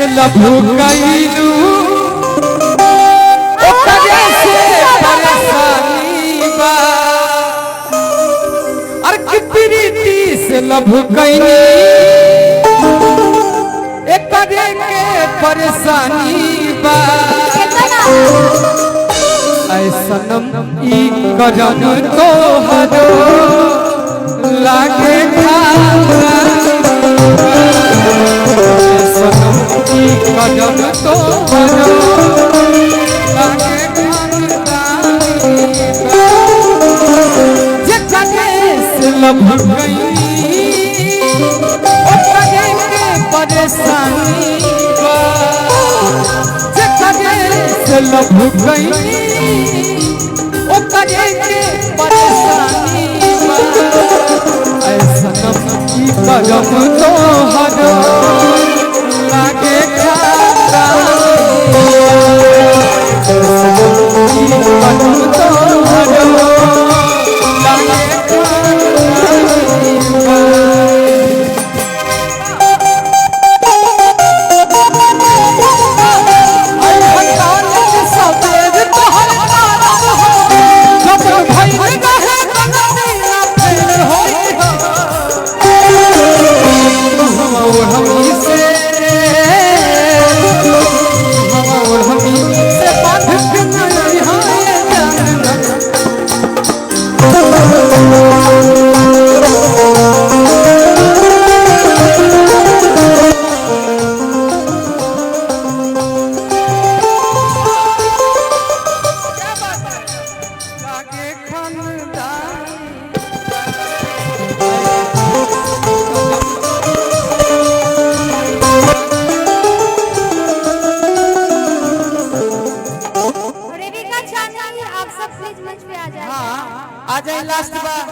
से लभू कैलू ओकरे से परेशानी बा अर की प्रीति से लभू कैनी एकरे के परेशानी बा ऐसनम ई करम तोहरो लागे खारा ऐसनम ई करम तोहरो लागे खारा जकरे से लभ गई ओकरे के परेशानी बा जकरे से लभ गई ओकरे के परेशानी बा ऐसनम की करम तोहरो लागे खारा ऐसनम की करम तोहरो लागे आ जाए लास्ट बार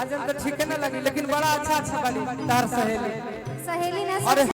आज तो ठीक है ना लगी लेकिन बड़ा अच्छा अच्छा वाली तार सहेली सहेली ना